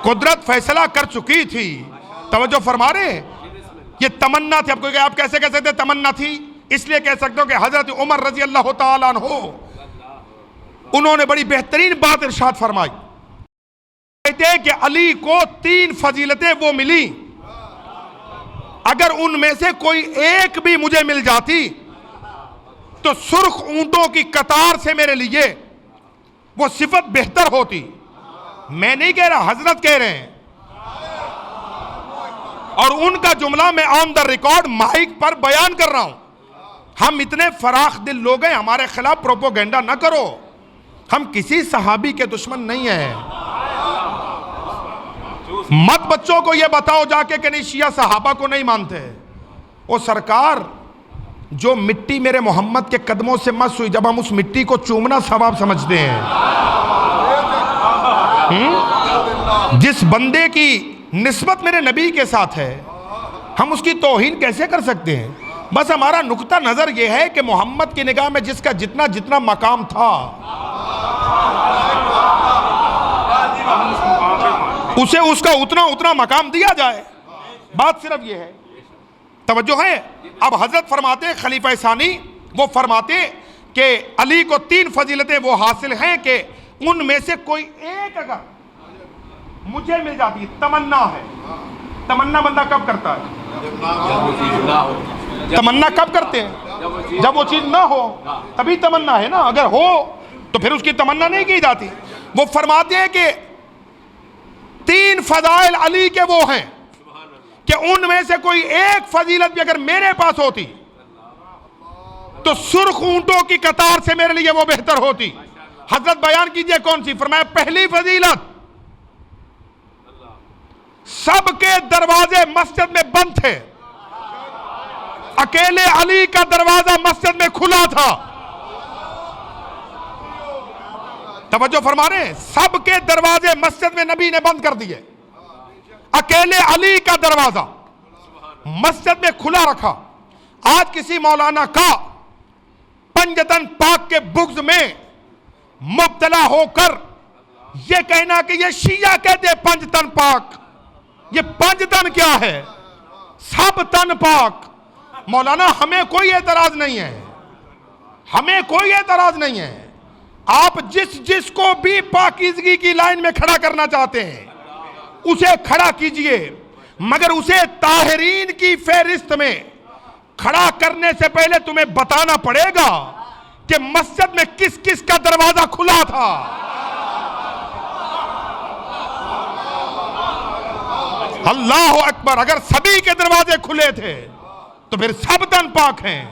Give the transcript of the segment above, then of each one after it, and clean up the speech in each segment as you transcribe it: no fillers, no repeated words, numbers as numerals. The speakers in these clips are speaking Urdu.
قدرت فیصلہ کر چکی تھی. توجہ فرما رہے ہیں؟ یہ تمنا تھی. آپ کیسے کہہ سکتے تمنا تھی؟ اس لیے کہہ سکتے ہو کہ حضرت عمر رضی اللہ تعالیٰ عنہ انہوں نے بڑی بہترین بات ارشاد فرمائی. کہتے ہیں کہ علی کو 3 فضیلتیں وہ ملی، اگر ان میں سے کوئی ایک بھی مجھے مل جاتی تو سرخ اونٹوں کی قطار سے میرے لیے وہ صفت بہتر ہوتی. میں نہیں کہہ رہا، حضرت کہہ رہے ہیں. اور ان کا جملہ میں آن دا ریکارڈ مائک پر بیان کر رہا ہوں. ہم اتنے فراخ دل لوگ ہیں، ہمارے خلاف پروپوگنڈا نہ کرو. ہم کسی صحابی کے دشمن نہیں ہیں. مت بچوں کو یہ بتاؤ جا کے کہ نہیں شیعہ صحابہ کو نہیں مانتے. وہ سرکار جو مٹی میرے محمد کے قدموں سے مس ہوئی، جب ہم اس مٹی کو چومنا ثواب سمجھتے ہیں، جس بندے کی نسبت میرے نبی کے ساتھ ہے، ہم اس کی توہین کیسے کر سکتے ہیں؟ بس ہمارا نقطہ نظر یہ ہے کہ محمد کی نگاہ میں جس کا جتنا مقام تھا اسے اس کا اتنا مقام دیا جائے. بات صرف یہ ہے. توجہ ہے؟ اب حضرت فرماتے خلیفہ ثانی وہ فرماتے کہ علی کو 3 فضیلتیں وہ حاصل ہیں کہ ان میں سے کوئی ایک اگر مجھے مل جاتی. تمنا ہے. تمنا بندہ کب کرتا ہے؟ تمنا کب کرتے ہیں؟ جب وہ چیز نہ ہو تبھی تمنا ہے نا. اگر ہو تو پھر اس کی تمنا نہیں کی جاتی. وہ فرماتے ہیں کہ 3 فضائل علی کے وہ ہیں کہ ان میں سے کوئی ایک فضیلت بھی اگر میرے پاس ہوتی تو سرخ اونٹوں کی قطار سے میرے لیے وہ بہتر ہوتی. حضرت بیان کیجئے کون سی؟ فرمایا پہلی فضیلت، سب کے دروازے مسجد میں بند تھے، اکیلے علی کا دروازہ مسجد میں کھلا تھا. توجہ فرما رہے ہیں؟ سب کے دروازے مسجد میں نبی نے بند کر دیے، اکیلے علی کا دروازہ مسجد میں کھلا رکھا. آج کسی مولانا کا پنجتن پاک کے بغض میں مبتلا ہو کر یہ کہنا کہ یہ شیعہ کہتے ہیں پنجتن پاک، یہ پنجتن کیا ہے؟ سب تن پاک. مولانا ہمیں کوئی اعتراض نہیں ہے، ہمیں کوئی اعتراض نہیں ہے. آپ جس کو بھی پاکیزگی کی لائن میں کھڑا کرنا چاہتے ہیں اسے کھڑا کیجئے، مگر اسے طاہرین کی فہرست میں کھڑا کرنے سے پہلے تمہیں بتانا پڑے گا کہ مسجد میں کس کس کا دروازہ کھلا تھا. اللہ اکبر. اگر سبھی کے دروازے کھلے تھے تو پھر سب تن پاک ہیں،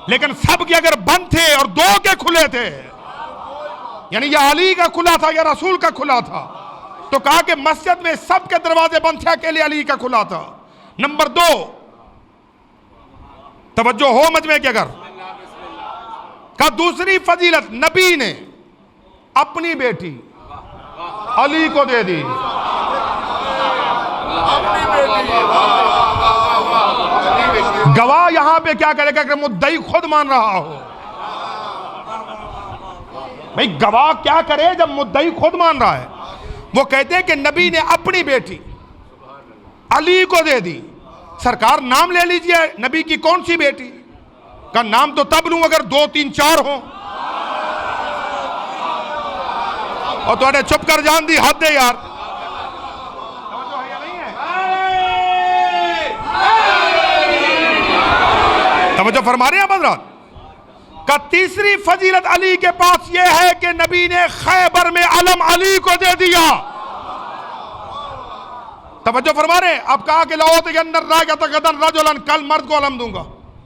لیکن سب کے اگر بند تھے اور 2 کے کھلے تھے، یعنی یا علی کا کھلا تھا یا رسول کا کھلا تھا، تو کہا کہ مسجد میں سب کے دروازے بند تھے، اکیلے علی کا کھلا تھا. نمبر 2، توجہ ہو مجمع کے اگر کا دوسری فضیلت، نبی نے اپنی بیٹی علی کو دے دی. گواہ یہاں پہ کیا کرے گا کہ مدعی خود مان رہا ہو؟ بھئی گواہ کیا کرے جب مدعی خود مان رہا ہے؟ وہ کہتے ہیں کہ نبی نے اپنی بیٹی علی کو دے دی. سرکار نام لے لیجئے نبی کی کون سی بیٹی کا نام تو تب لوں اگر 2 3 4 ہوں. اور تو نے چپ کر جان دی، حد ہے یار. توجہ فرما رہے ہیں حضرات؟ کا تیسری فضیلت علی کے پاس یہ ہے کہ نبی نے خیبر میں علم علی کو دے دیا. توجہ فرما رہے ہیں؟ اب کہا کہ لَأُوتِيَنَّ الرَّايَةَ غَدًا رَجُلًا، کل مرد کو علم دوں گا.